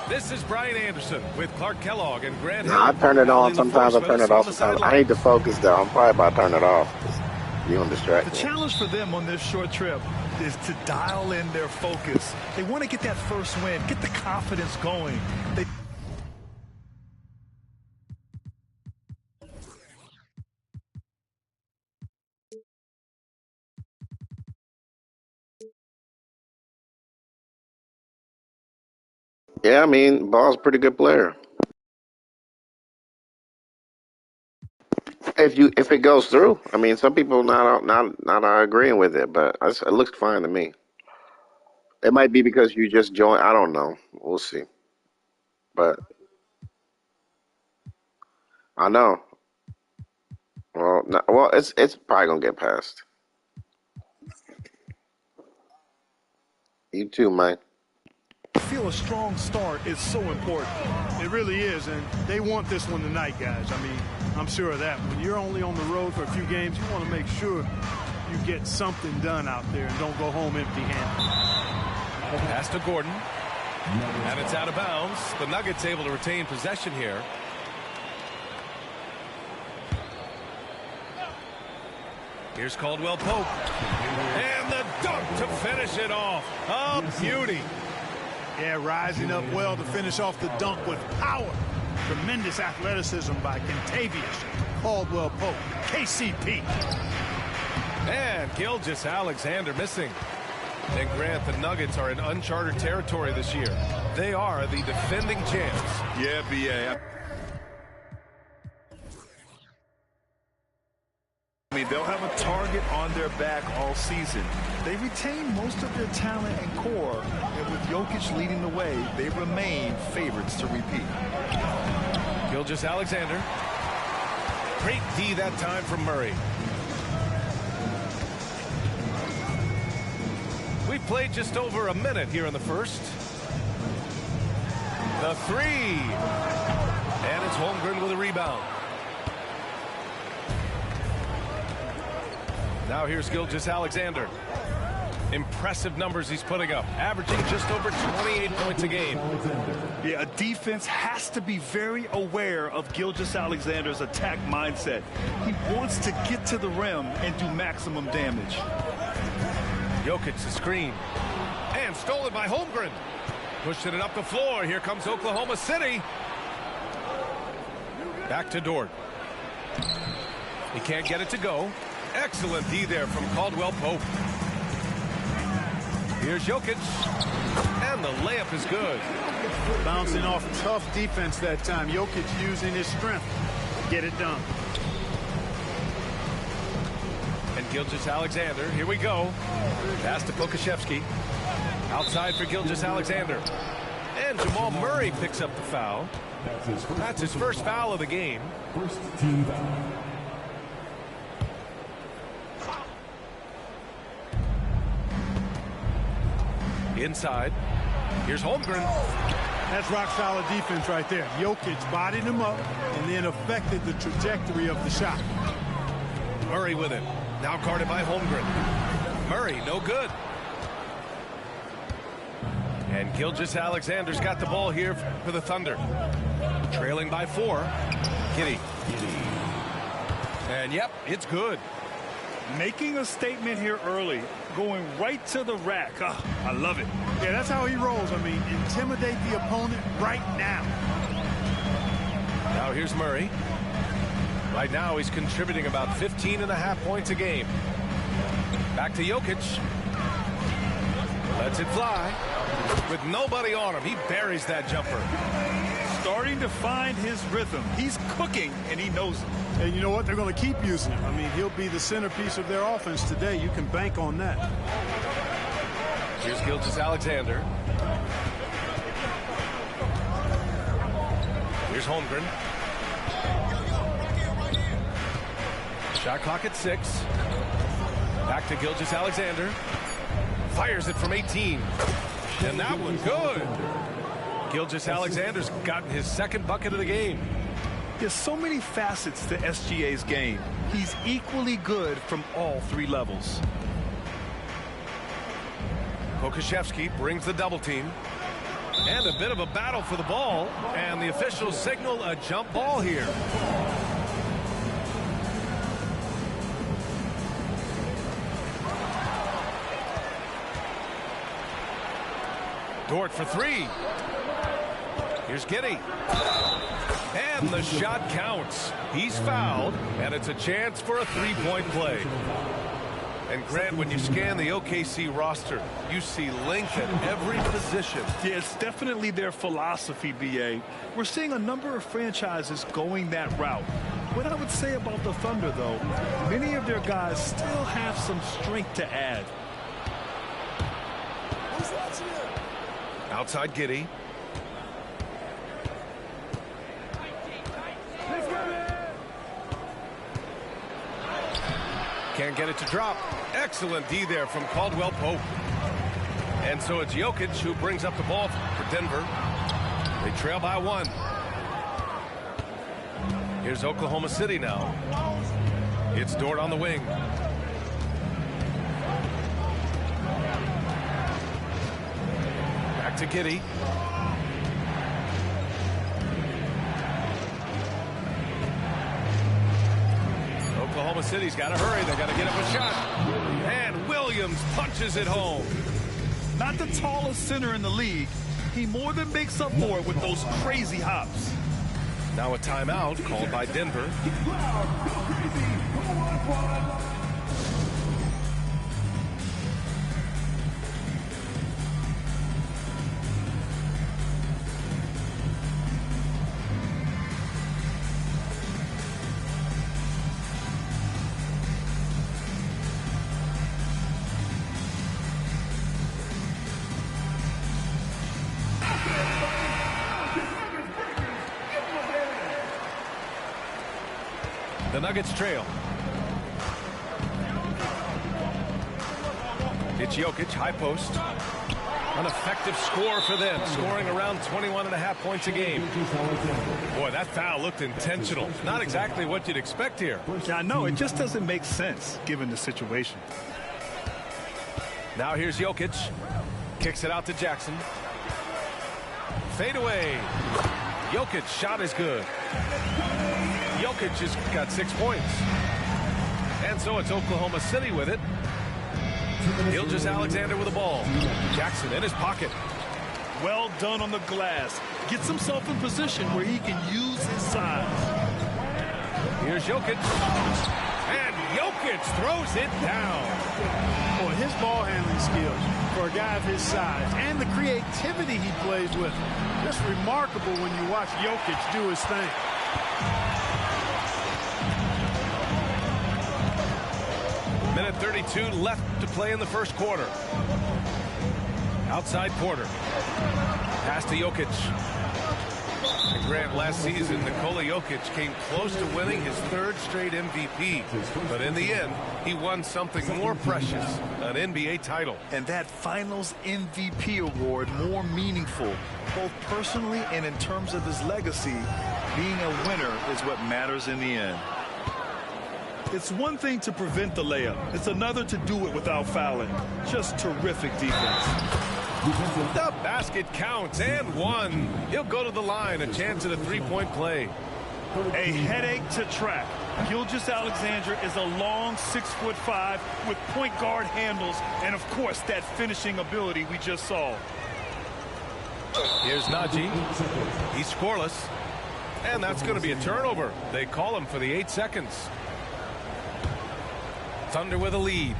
This is Brian Anderson with Clark Kellogg and Grant Hill. I turn it on. Sometimes I turn it off. Sometimes I need to focus, though. I'm probably about to turn it off. You don't distract me. The challenge for them on this short trip is to dial in their focus. They want to get that first win, get the confidence going. Yeah, I mean, Ball's a pretty good player. If it goes through, I mean, some people not agreeing with it, but it looks fine to me. It might be because you just joined. I don't know. We'll see. But I know. Well, it's probably gonna get passed. You too, man. I feel a strong start is so important. It really is, and they want this one tonight, guys. I mean, I'm sure of that. When you're only on the road for a few games, you want to make sure you get something done out there and don't go home empty-handed. Pass to Gordon, and it's out of bounds. The Nuggets able to retain possession here. Here's Caldwell Pope, and the dunk to finish it off. Oh, beauty. Yeah, rising up well to finish off the dunk with power. Tremendous athleticism by Kentavious Caldwell Pope, KCP. And Gilgeous-Alexander missing. And Grant, the Nuggets are in uncharted territory this year. They are the defending champs. Yeah, B.A. I mean, they'll have a target on their back all season. They retain most of their talent and core, and with Jokic leading the way, they remain favorites to repeat. Gilgeous-Alexander. Great D that time from Murray. We've played just over a minute here in the first. The three. And it's Holmgren with a rebound. Now here's Gilgeous-Alexander. Impressive numbers he's putting up, averaging just over 28 points a game. Yeah, a defense has to be very aware of Gilgeous-Alexander's attack mindset. He wants to get to the rim and do maximum damage. Jokic the screen. And stolen by Holmgren. Pushing it up the floor. Here comes Oklahoma City. Back to Dort. He can't get it to go. Excellent D there from Caldwell Pope. Here's Jokic. And the layup is good. Bouncing off tough defense that time. Jokic using his strength to get it done. And Gilgeous-Alexander. Here we go. Pass to Pokusevski. Outside for Gilgeous-Alexander. And Jamal Murray picks up the foul. That's his first foul of the game. First team foul. Inside. Here's Holmgren. That's rock-solid defense right there. Jokic bodied him up and then affected the trajectory of the shot. Murray with it. Now guarded by Holmgren. Murray, no good. And Gilgeous-Alexander's got the ball here for the Thunder. Trailing by 4. Kitty. And, yep, it's good. Making a statement here early, going right to the rack. Oh, I love it. Yeah, that's how he rolls. I mean, intimidate the opponent right now. Now here's Murray. Right now he's contributing about 15.5 points a game. Back to Jokic. Lets it fly. With nobody on him, he buries that jumper. Starting to find his rhythm. He's cooking, and he knows it. And you know what? They're going to keep using him. I mean, he'll be the centerpiece of their offense today. You can bank on that. Here's Gilgeous-Alexander. Here's Holmgren. Shot clock at 6. Back to Gilgeous-Alexander. Fires it from 18. And that one good. Gilgeous-Alexander's gotten his second bucket of the game. There's so many facets to SGA's game. He's equally good from all 3 levels. Pokusevski brings the double team. And And a bit of a battle for the ball, and the officials signal a jump ball here. Dort for three. Here's Giddey. And the shot counts. He's fouled, and it's a chance for a three-point play. And Grant, when you scan the OKC roster, you see length at every position. Yeah, it's definitely their philosophy, BA. We're seeing a number of franchises going that route. What I would say about the Thunder, though, many of their guys still have some strength to add. Outside Giddey. Can't get it to drop. Excellent D there from Caldwell Pope. And so it's Jokic who brings up the ball for Denver. They trail by one. Here's Oklahoma City now. It's Dort on the wing. Back to Giddey. Oklahoma City's got to hurry. They got to get up a shot. And Williams punches it home. Not the tallest center in the league. He more than makes up for it with those crazy hops. Now a timeout called by Denver. The Nuggets trail. It's Jokic, high post. An effective score for them, scoring around 21.5 points a game. Boy, that foul looked intentional. Not exactly what you'd expect here. Yeah, I know. It just doesn't make sense given the situation. Now here's Jokic. Kicks it out to Jackson. Fade away. Jokic shot is good. Jokic has got 6 points. And so it's Oklahoma City with it. Gilgeous-Alexander with the ball. Jackson in his pocket. Well done on the glass. Gets himself in position where he can use his size. Here's Jokic. And Jokic throws it down. Boy, his ball handling skills for a guy of his size and the creativity he plays with. Just remarkable when you watch Jokic do his thing. Minute 32 left to play in the first quarter. Outside Porter. Pass to Jokic. And Grant, last season, Nikola Jokic came close to winning his third straight MVP. But in the end, he won something more precious, an NBA title. And that Finals MVP award more meaningful, both personally and in terms of his legacy. Being a winner is what matters in the end. It's one thing to prevent the layup. It's another to do it without fouling. Just terrific defense. The basket counts and one. He'll go to the line, a chance at a three-point play. A headache to track. Gilgeous-Alexander is a long 6'5" with point guard handles and, of course, that finishing ability we just saw. Here's Najee. He's scoreless. And that's going to be a turnover. They call him for the 8 seconds. Thunder with a lead.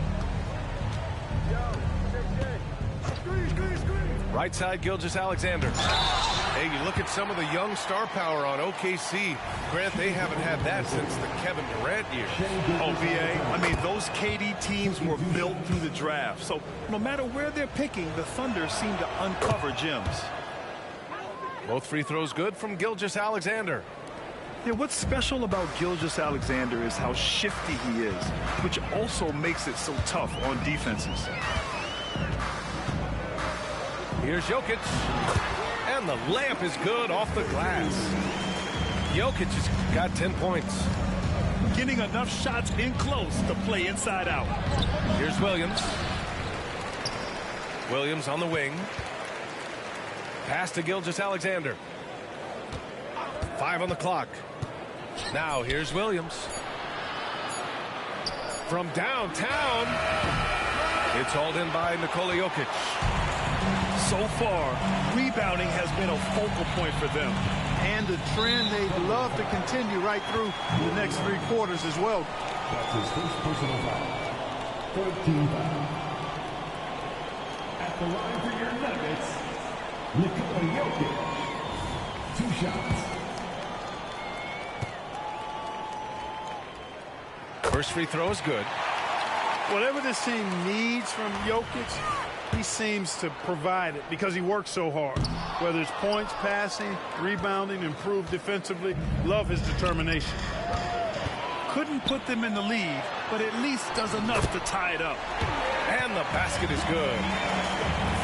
Right side, Gilgeous-Alexander. Hey, you look at some of the young star power on OKC. Grant, they haven't had that since the Kevin Durant years. Oh, VA, I mean, those KD teams were built through the draft. So no matter where they're picking, the Thunder seem to uncover gems. Both free throws good from Gilgeous-Alexander. Yeah, what's special about Gilgeous-Alexander is how shifty he is, which also makes it so tough on defenses. Here's Jokic. And the layup is good off the glass. Jokic has got 10 points. Getting enough shots in close to play inside out. Here's Williams. Williams on the wing. Pass to Gilgeous-Alexander. 5 on the clock. Now here's Williams. From downtown. It's hauled in by Nikola Jokic. So far, rebounding has been a focal point for them. And a trend they'd love to continue right through the next 3 quarters as well. That's his first personal foul. 13 foul. At the line for your Nuggets, Nikola Jokic. 2 shots. First free throw is good. Whatever this team needs from Jokic, he seems to provide it because he works so hard. Whether it's points, passing, rebounding, improved defensively, love his determination. Couldn't put them in the lead, but at least does enough to tie it up. And the basket is good.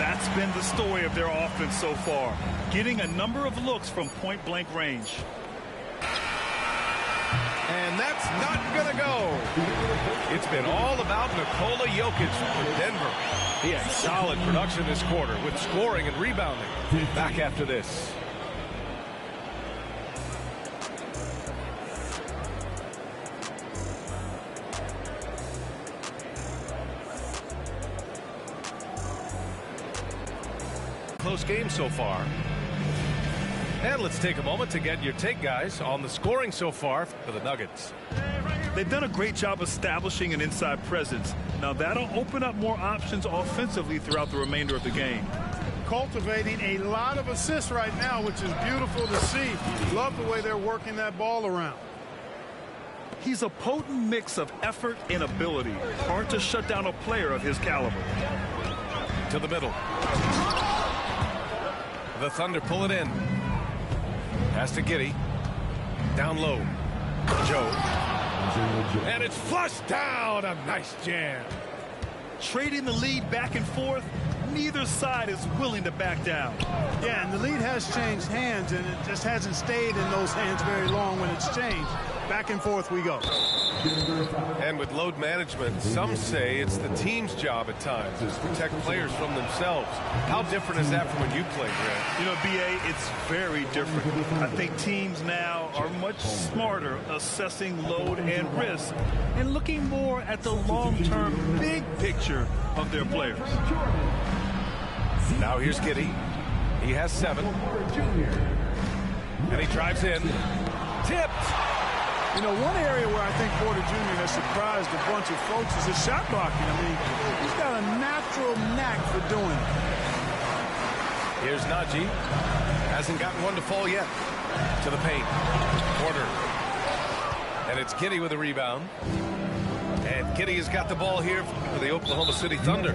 That's been the story of their offense so far, getting a number of looks from point-blank range. And that's not going to go. It's been all about Nikola Jokic for Denver. He had solid production this quarter with scoring and rebounding. Back after this. Close game so far. And let's take a moment to get your take, guys, on the scoring so far for the Nuggets. They've done a great job establishing an inside presence. Now that'll open up more options offensively throughout the remainder of the game. Cultivating a lot of assists right now, which is beautiful to see. Love the way they're working that ball around. He's a potent mix of effort and ability. Hard to shut down a player of his caliber. To the middle. The Thunder pull it in. Pass to Giddey. Down low. Joe. And it's flushed down. A nice jam. Trading the lead back and forth, neither side is willing to back down. Yeah, and the lead has changed hands, and it just hasn't stayed in those hands very long when it's changed. Back and forth we go. And with load management, some say it's the team's job at times to protect players from themselves. How different is that from when you played, Grant? You know, B.A., it's very different. I think teams now are much smarter assessing load and risk and looking more at the long-term big picture of their players. Now here's Giddey. He has 7. And he drives in. Tipped. You know, one area where I think Porter Jr. has surprised a bunch of folks is his shot blocking. I mean, he's got a natural knack for doing it. Here's Najee. Hasn't gotten one to fall yet. To the paint. Porter. And it's Giddey with a rebound. And Giddey has got the ball here for the Oklahoma City Thunder.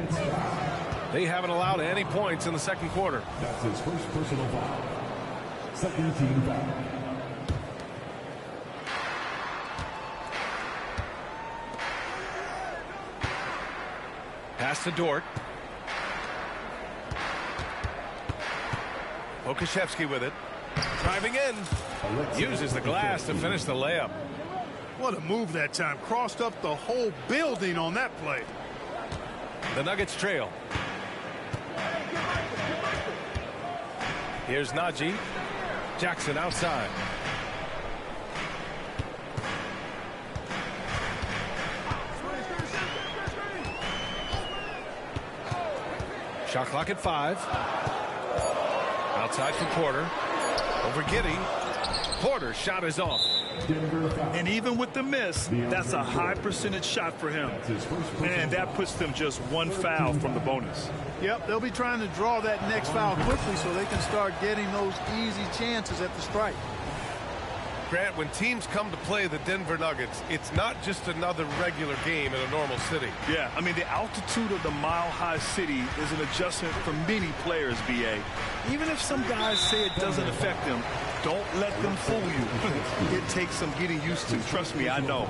They haven't allowed any points in the second quarter. That's his first personal foul. Second team foul. Pass to Dort. Okashevsky with it. Driving in. Uses the glass to finish the layup. What a move that time. Crossed up the whole building on that play. The Nuggets trail. Here's Najee. Jackson outside. Shot clock at 5. Outside for Porter. Over Giddey. Porter's shot is off. And even with the miss, that's a high percentage shot for him. And that puts them just 1 foul from the bonus. Yep, they'll be trying to draw that next foul quickly so they can start getting those easy chances at the strike. Grant, when teams come to play the Denver Nuggets, it's not just another regular game in a normal city. Yeah, I mean, the altitude of the mile-high city is an adjustment for many players, B.A. Even if some guys say it doesn't affect them, don't let them fool you. It takes some getting used to. Trust me, I know.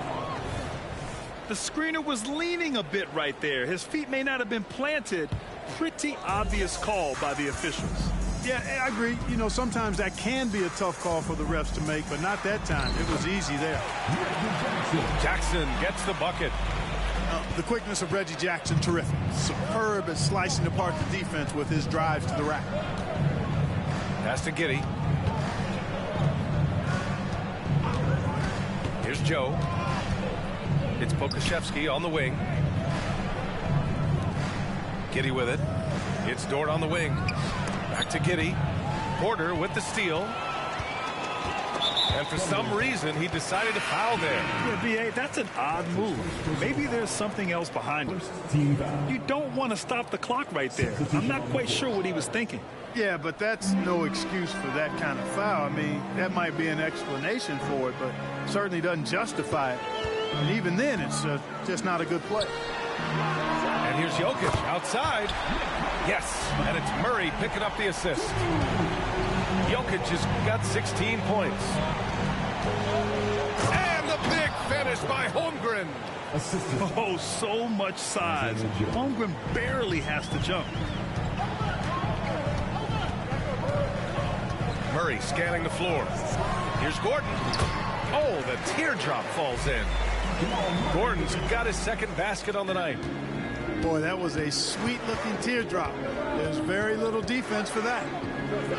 The screener was leaning a bit right there. His feet may not have been planted. Pretty obvious call by the officials. Yeah, I agree. You know, sometimes that can be a tough call for the refs to make, but not that time. It was easy there. Jackson gets the bucket. The quickness of Reggie Jackson, terrific. Superb at slicing apart the defense with his drives to the rack. Pass to Giddey. Here's Joe. It's Pokashevsky on the wing. Giddey with it. It's Dort on the wing. Back to Giddey. Porter with the steal. And for some reason, he decided to foul there. Yeah, B.A., that's an odd move. Maybe there's something else behind it. You don't want to stop the clock right there. I'm not quite sure what he was thinking. Yeah, but that's no excuse for that kind of foul. I mean, that might be an explanation for it, but certainly doesn't justify it. And even then, it's just not a good play. And here's Jokic outside. Yes, and it's Murray picking up the assist. Jokic has got 16 points. And the big finish by Holmgren. Oh, so much size. Holmgren barely has to jump. Murray scanning the floor. Here's Gordon. Oh, the teardrop falls in. Gordon's got his second basket on the night. Boy, that was a sweet-looking teardrop. There's very little defense for that.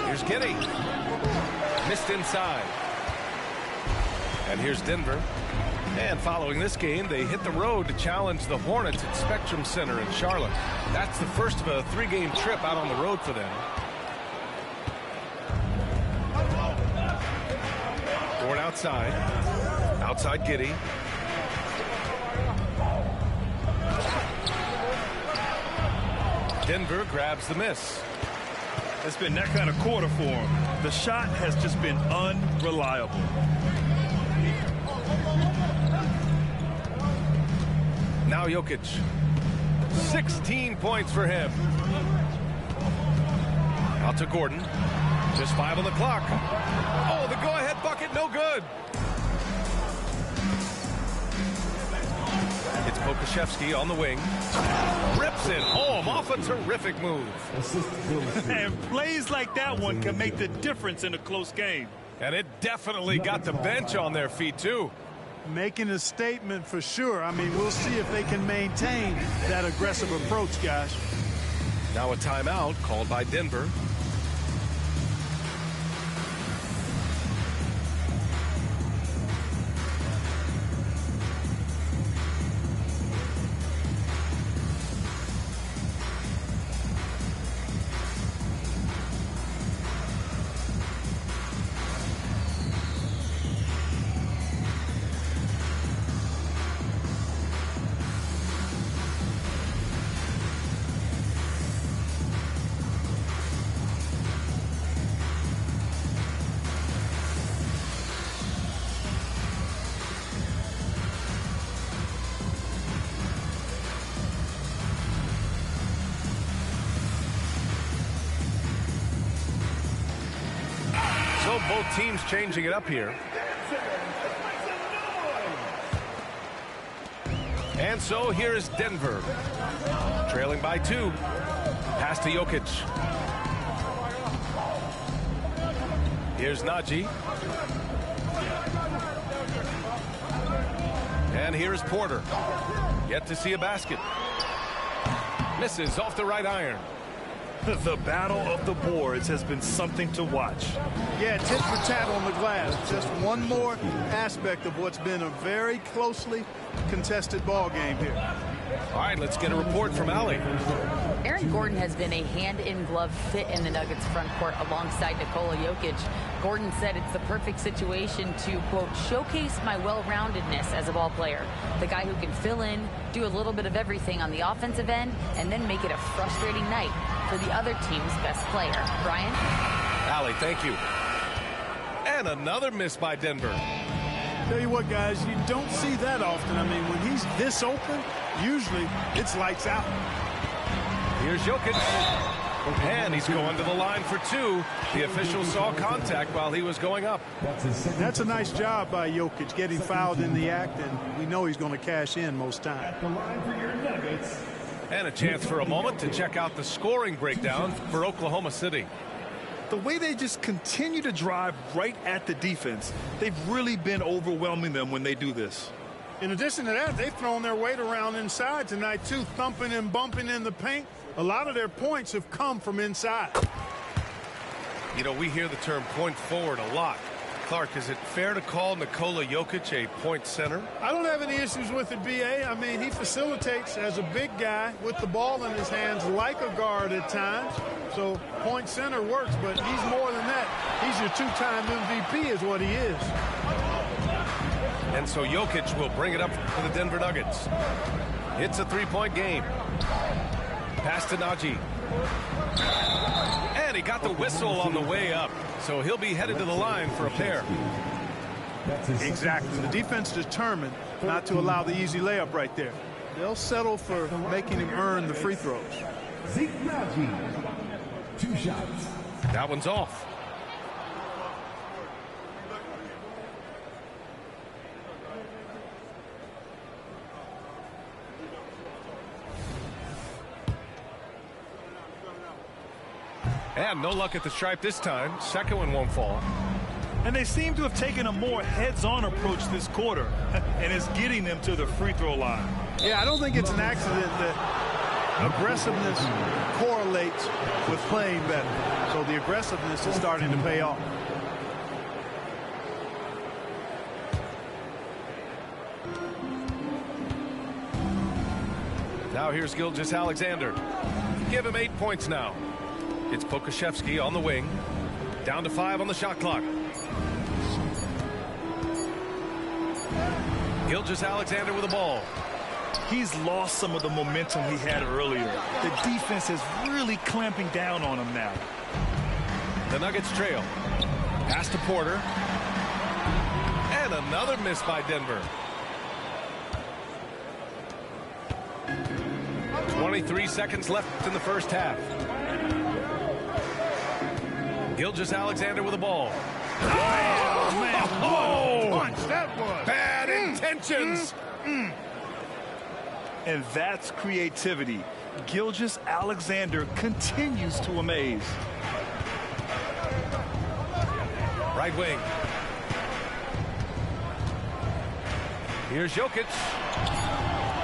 Here's Giddey. Missed inside. And here's Denver. And following this game, they hit the road to challenge the Hornets at Spectrum Center in Charlotte. That's the first of a 3-game trip out on the road for them. Dort outside. Outside Giddey. Denver grabs the miss. It's been that kind of quarter for him. The shot has just been unreliable. Now Jokic. 16 points for him. Out to Gordon. Just 5 on the clock. Oh, the go-ahead bucket, no good. It's Pokashevsky on the wing. Rips it home off a terrific move. And plays like that one can make the difference in a close game. And it definitely got the bench on their feet, too. Making a statement for sure. I mean, we'll see if they can maintain that aggressive approach, guys. Now a timeout called by Denver. So both teams changing it up here. And so here is Denver. Trailing by 2. Pass to Jokic. Here's Najee. And here's Porter. Yet to see a basket. Misses off the right iron. The battle of the boards has been something to watch. Yeah, tit for tat on the glass. Just one more aspect of what's been a very closely contested ball game here. All right, let's get a report from Allie. Aaron Gordon has been a hand-in-glove fit in the Nuggets front court alongside Nikola Jokic. Gordon said it's the perfect situation to, quote, showcase my well-roundedness as a ball player. The guy who can fill in, do a little bit of everything on the offensive end, and then make it a frustrating night for the other team's best player. Brian? Allie, thank you. And another miss by Denver. Tell you what, guys, you don't see that often. I mean, when he's this open, usually it's lights out. Here's Jokic. And he's going to the line for 2. The official saw contact while he was going up. That's a nice job by Jokic, getting fouled in the act, and we know he's going to cash in most times. And a chance for a moment to check out the scoring breakdown for Oklahoma City. The way they just continue to drive right at the defense, they've really been overwhelming them when they do this. In addition to that, they've thrown their weight around inside tonight, too, thumping and bumping in the paint. A lot of their points have come from inside. You know, we hear the term point forward a lot. Clark, is it fair to call Nikola Jokic a point center? I don't have any issues with it, B.A. I mean, he facilitates as a big guy with the ball in his hands like a guard at times. So point center works, but he's more than that. He's your two-time MVP is what he is. And so Jokic will bring it up for the Denver Nuggets. It's a three-point game. Pass to Najee. And he got the whistle on the way up. So he'll be headed to the line for a pair. Exactly. The defense determined not to allow the easy layup right there. They'll settle for making him earn the free throws. Najee, 2 shots. That one's off. And no luck at the stripe this time. Second one won't fall. And they seem to have taken a more heads-on approach this quarter, and it's getting them to the free throw line. Yeah, I don't think it's an accident that aggressiveness correlates with playing better. So the aggressiveness is starting to pay off. Now here's Gilgeous-Alexander. Give him 8 points now. It's Pokusevski on the wing. Down to 5 on the shot clock. Gilgeous-Alexander with the ball. He's lost some of the momentum he had earlier. The defense is really clamping down on him now. The Nuggets trail. Pass to Porter. And another miss by Denver. 23 seconds left in the first half. Gilgeous-Alexander with the ball. Oh, man. Oh, Punch, that was. bad intentions. And that's creativity. Gilgeous-Alexander continues to amaze. Right wing. Here's Jokic.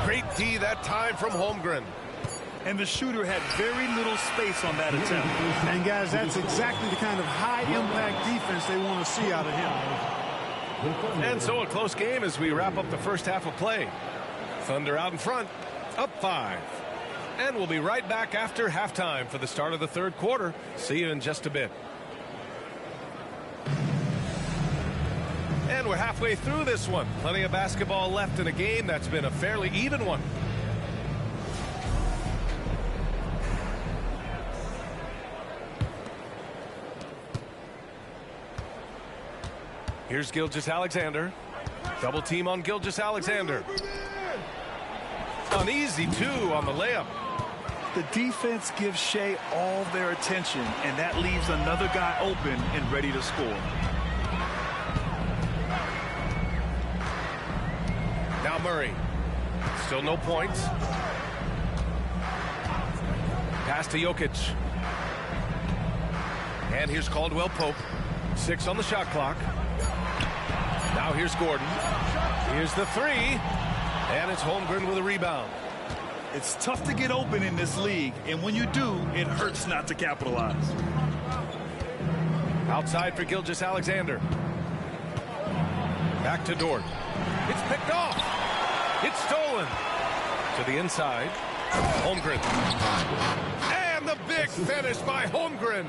Great D that time from Holmgren. And the shooter had very little space on that attempt. And, guys, that's exactly the kind of high-impact defense they want to see out of him. And so a close game as we wrap up the first half of play. Thunder out in front, up 5. And we'll be right back after halftime for the start of the third quarter. See you in just a bit. And we're halfway through this one. Plenty of basketball left in a game that's been a fairly even one. Here's Gilgeous-Alexander. Double team on Gilgeous-Alexander. An easy 2 on the layup. The defense gives Shea all their attention, and that leaves another guy open and ready to score. Now Murray. Still no points. Pass to Jokic. And here's Caldwell Pope. 6 on the shot clock. Now here's Gordon. Here's the 3. And it's Holmgren with a rebound. It's tough to get open in this league, and when you do, it hurts not to capitalize. Outside for Gilgeous-Alexander. Back to Dort. It's picked off. It's stolen. To the inside. Holmgren. And the big finish by Holmgren.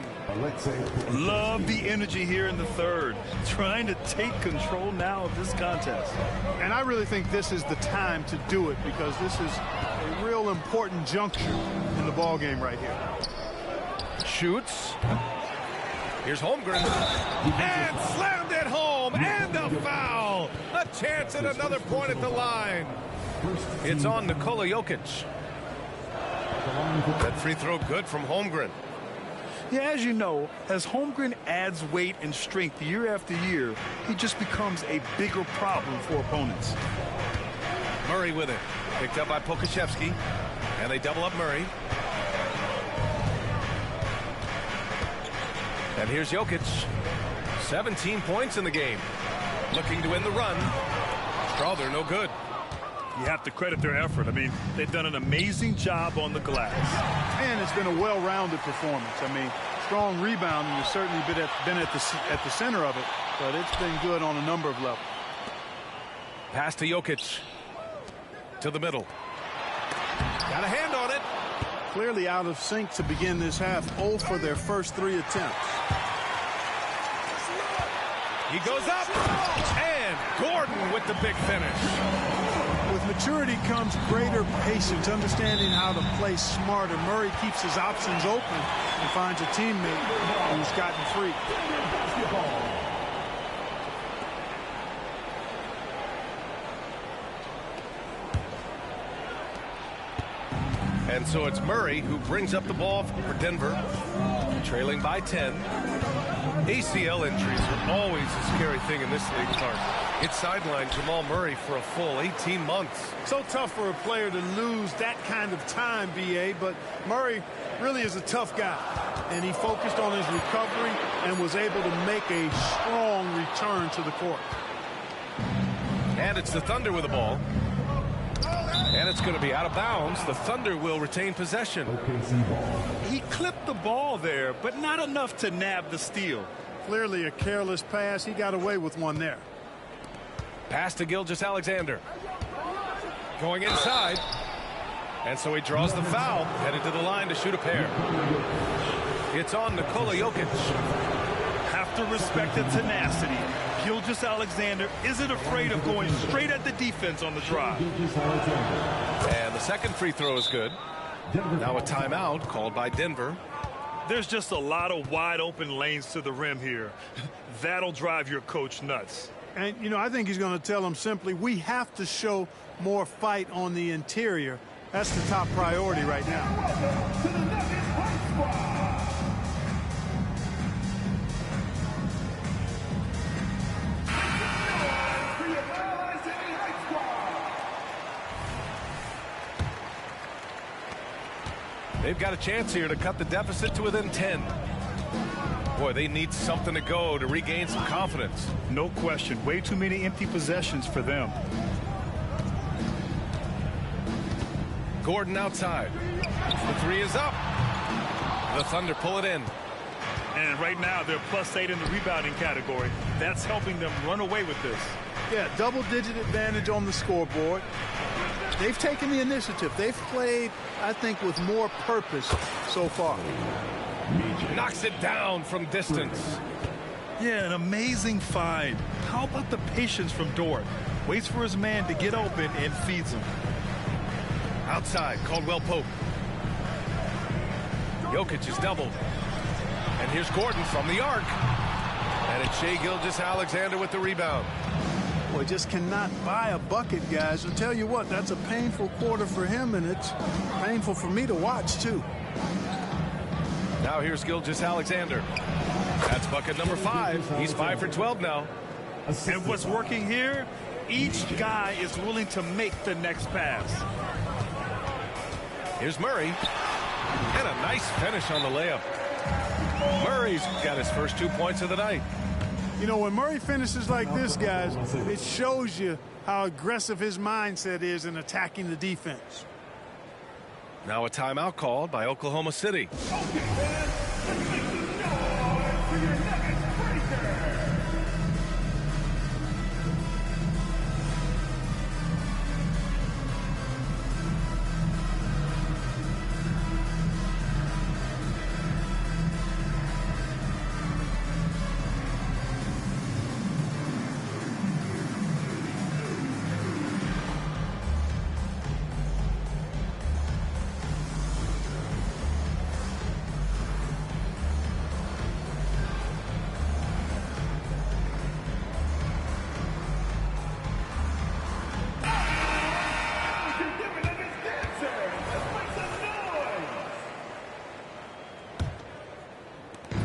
Love the energy here in the third. Trying to take control now of this contest. And I really think this is the time to do it because this is a real important juncture in the ball game right here. Shoots. Here's Holmgren. And slammed it home. And a foul. A chance at another point at the line. It's on Nikola Jokic. That free throw good from Holmgren. Yeah, as you know, as Holmgren adds weight and strength year after year, he just becomes a bigger problem for opponents. Murray with it. Picked up by Pokusevski. And they double up Murray. And here's Jokic. 17 points in the game. Looking to win the run. Strawther no good. You have to credit their effort. I mean, they've done an amazing job on the glass. And it's been a well-rounded performance. I mean, strong rebounding has certainly been at the center of it, but it's been good on a number of levels. Pass to Jokic. To the middle. Got a hand on it. Clearly out of sync to begin this half. 0 for their first 3 attempts. He goes up. And Gordon with the big finish. With maturity comes greater patience, understanding how to play smarter. Murray keeps his options open and finds a teammate who's gotten free. And so it's Murray who brings up the ball for Denver, trailing by 10. ACL injuries are always a scary thing in this league, Clark. It sidelined Jamal Murray for a full 18 months. So tough for a player to lose that kind of time, B.A., but Murray really is a tough guy. And he focused on his recovery and was able to make a strong return to the court. And it's the Thunder with the ball. And it's going to be out of bounds. The Thunder will retain possession. He clipped the ball there, but not enough to nab the steal. Clearly a careless pass. He got away with one there. Pass to Gilgeous-Alexander. Going inside. And so he draws the foul. Headed to the line to shoot a pair. It's on Nikola Jokic. Have to respect the tenacity. Gilgeous-Alexander isn't afraid of going straight at the defense on the drive. And the second free throw is good. Now a timeout called by Denver. There's just a lot of wide open lanes to the rim here. That'll drive your coach nuts. And, you know, I think he's going to tell them simply, we have to show more fight on the interior. That's the top priority right now. They've got a chance here to cut the deficit to within 10. Boy, they need something to go to regain some confidence. No question. Way too many empty possessions for them. Gordon outside. The three is up. The Thunder pull it in. And right now, they're +8 in the rebounding category. That's helping them run away with this. Yeah, double-digit advantage on the scoreboard. They've taken the initiative. They've played, I think, with more purpose so far. Knocks it down from distance. Yeah, an amazing find. How about the patience from Dort? Waits for his man to get open and feeds him. Outside, Caldwell Pope. Jokic is doubled. And here's Gordon from the arc. And it's Shai Gilgeous-Alexander with the rebound. Boy, just cannot buy a bucket, guys. I'll tell you what, that's a painful quarter for him, and it's painful for me to watch, too. Now here's Gilgeous-Alexander. That's bucket number 5. He's 5 for 12 now. And what's working here? Each guy is willing to make the next pass. Here's Murray. And a nice finish on the layup. Murray's got his first 2 points of the night. You know, when Murray finishes like this, guys, it shows you how aggressive his mindset is in attacking the defense. Now a timeout called by Oklahoma City.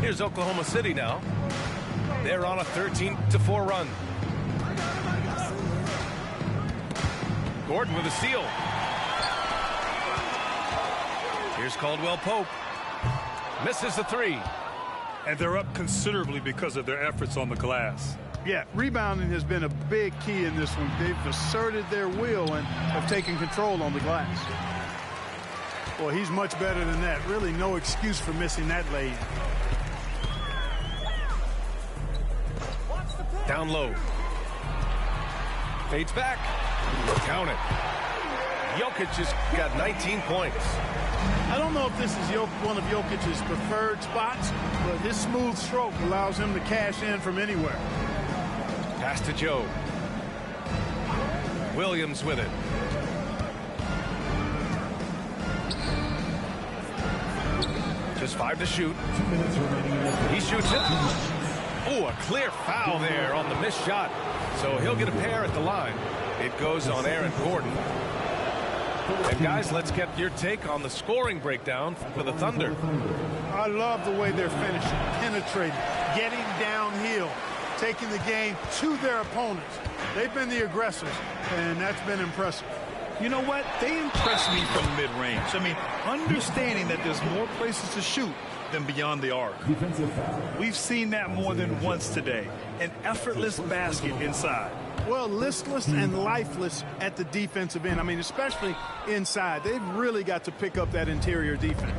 Here's Oklahoma City now. They're on a 13-4 run. Gordon with a steal. Here's Caldwell Pope. Misses the 3. And they're up considerably because of their efforts on the glass. Yeah, rebounding has been a big key in this one. They've asserted their will and have taken control on the glass. Well, he's much better than that. Really no excuse for missing that lay-in. Down low. Fades back. Count it. Jokic has got 19 points. I don't know if this is one of Jokic's preferred spots, but his smooth stroke allows him to cash in from anywhere. Pass to Joe. Williams with it. Just 5 to shoot. He shoots it. Oh, a clear foul there on the missed shot. So he'll get a pair at the line. It goes on Aaron Gordon. And guys, let's get your take on the scoring breakdown for the Thunder. I love the way they're finishing, penetrating, getting downhill, taking the game to their opponents. They've been the aggressors, and that's been impressive. You know what? They impress me from mid-range. I mean, understanding that there's more places to shoot than beyond the arc. We've seen that more than once today. An effortless basket inside. Well, listless and lifeless at the defensive end. I mean, especially inside. They've really got to pick up that interior defense.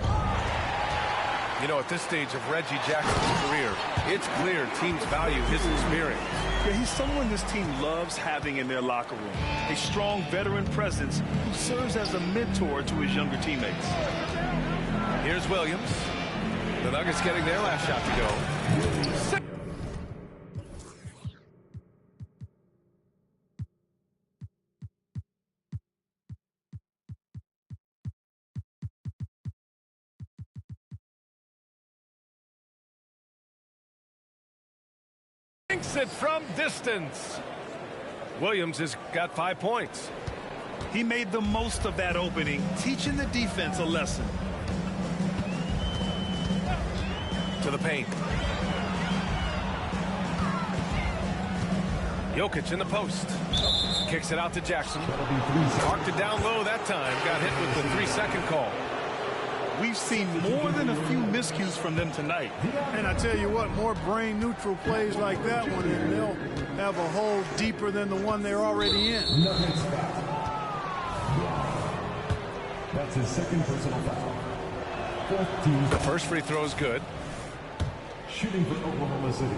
You know, at this stage of Reggie Jackson's career, it's clear teams value his experience. Yeah, he's someone this team loves having in their locker room. A strong veteran presence who serves as a mentor to his younger teammates. Here's Williams. The Nuggets getting their last shot to go. Sinks it from distance. Williams has got 5 points. He made the most of that opening, teaching the defense a lesson. To the paint. Jokic in the post. Kicks it out to Jackson. Marked it down low that time. Got hit with the 3-second call. We've seen more than a few miscues from them tonight. And I tell you what, more brain-neutral plays like that one, and they'll have a hole deeper than the one they're already in. That's his second personal foul. The first free throw is good. Shooting for Oklahoma City.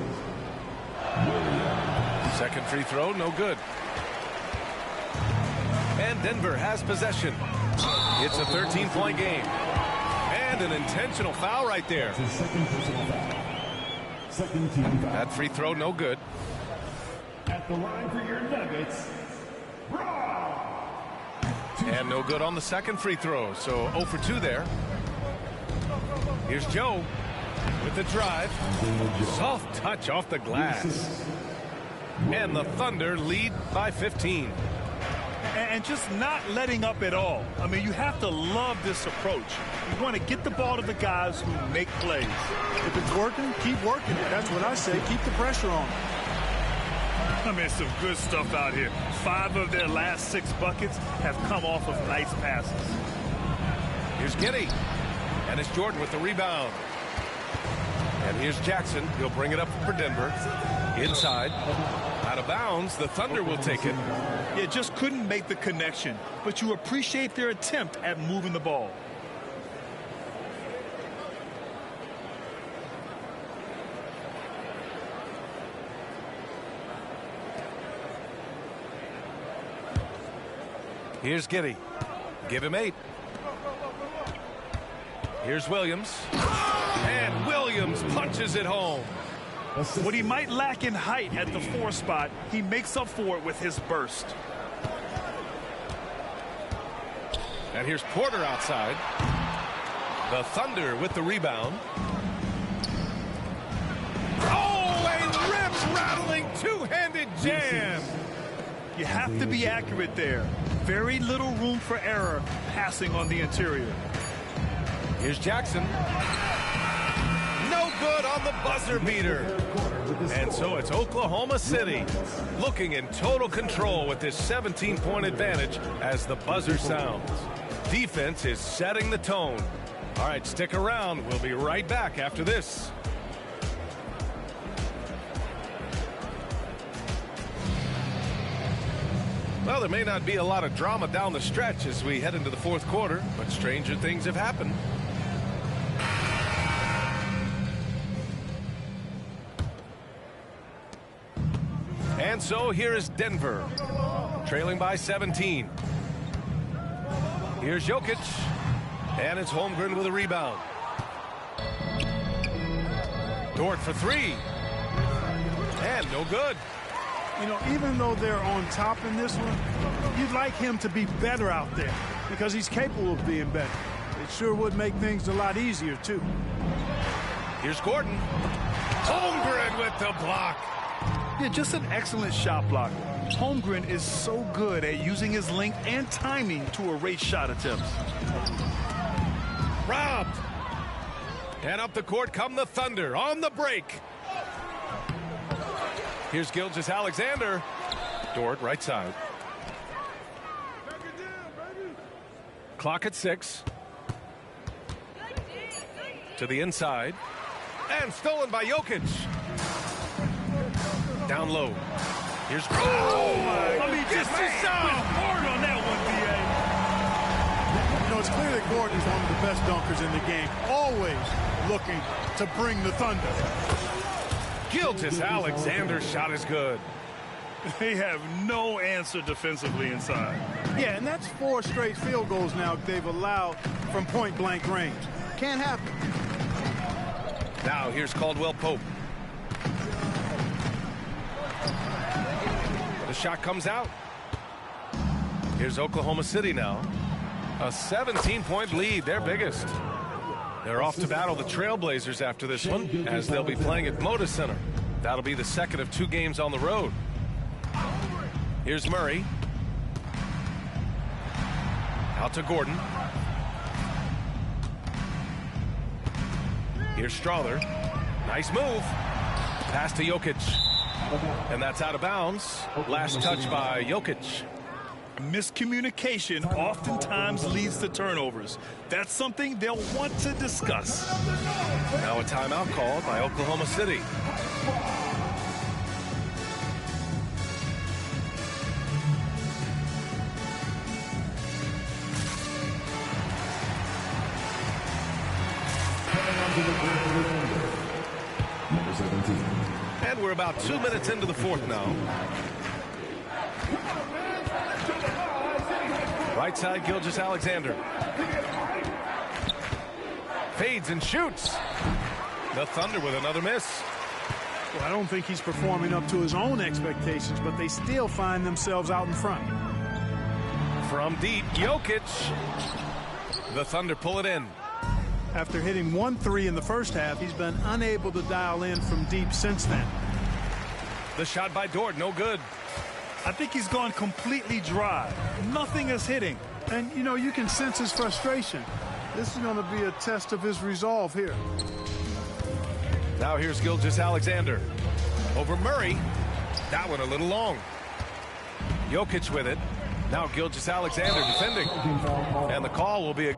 Second free throw, no good. And Denver has possession. It's a 13-point game. And an intentional foul right there. His second personal foul. Second team foul. That free throw, no good. At the line for your Nuggets, And no good on the second free throw. So 0 for 2 there. Here's Joe with the drive. Soft touch off the glass. And the Thunder lead by 15. And just not letting up at all. I mean, you have to love this approach. You want to get the ball to the guys who make plays. If it's working, keep working it. That's what I say. Keep the pressure on. I mean, some good stuff out here. 5 of their last 6 buckets have come off of nice passes. Here's Giddey. And it's Jordan with the rebound. And here's Jackson. He'll bring it up for Denver. Inside. Out of bounds. The Thunder will take it. Yeah, just couldn't make the connection. But you appreciate their attempt at moving the ball. Here's Giddey. Give him 8. Here's Williams. And Williams punches it home. What he might lack in height at the 4 spot, he makes up for it with his burst. And here's Porter outside. The Thunder with the rebound. Oh, a ribs-rattling two-handed jam. You have to be accurate there. Very little room for error passing on the interior. Here's Jackson. No good on the buzzer beater. And so it's Oklahoma City looking in total control with this 17-point advantage as the buzzer sounds. Defense is setting the tone. All right, stick around. We'll be right back after this. Well, there may not be a lot of drama down the stretch as we head into the 4th quarter, but stranger things have happened. And so here is Denver, trailing by 17. Here's Jokic, and it's Holmgren with a rebound. Dort for three, and no good. You know, even though they're on top in this one, you'd like him to be better out there because he's capable of being better. It sure would make things a lot easier, too. Here's Gordon. Holmgren with the block. Yeah, just an excellent shot blocker. Holmgren is so good at using his length and timing to erase shot attempts. Robbed. And up the court come the Thunder on the break. Here's Gilgeous-Alexander. Dort, right side. Clock at 6. To the inside. And stolen by Jokic. Down low. Here's Oh, my. I mean, just hard on that one, You know, it's clear that Gordon is one of the best dunkers in the game, always looking to bring the thunder. Gilgeous-Alexander's shot is good. They have no answer defensively inside. Yeah, and that's 4 straight field goals now they've allowed from point-blank range. Can't happen. Now here's Caldwell Pope. The shot comes out. Here's Oklahoma City now. A 17-point lead, their biggest. They're off to battle the Trailblazers after this one, as they'll be playing at Moda Center. That'll be the second of 2 games on the road. Here's Murray. Out to Gordon. Here's Strother. Nice move. Pass to Jokic. And that's out of bounds. Last touch by Jokic. Miscommunication oftentimes leads to turnovers. That's something they'll want to discuss. Now a timeout called by Oklahoma City. Number 17. And we're about 2 minutes into the fourth now. Right side, Gilgeous-Alexander. Fades and shoots. The Thunder with another miss. Well, I don't think he's performing up to his own expectations, but they still find themselves out in front. From deep, Jokic. The Thunder pull it in. After hitting 1 3 in the first half, he's been unable to dial in from deep since then. The shot by Dort, no good. I think he's gone completely dry. Nothing is hitting. And, you know, you can sense his frustration. This is going to be a test of his resolve here. Now here's Gilgeous-Alexander. Over Murray. That one a little long. Jokic with it. Now Gilgeous-Alexander defending. And the call will be a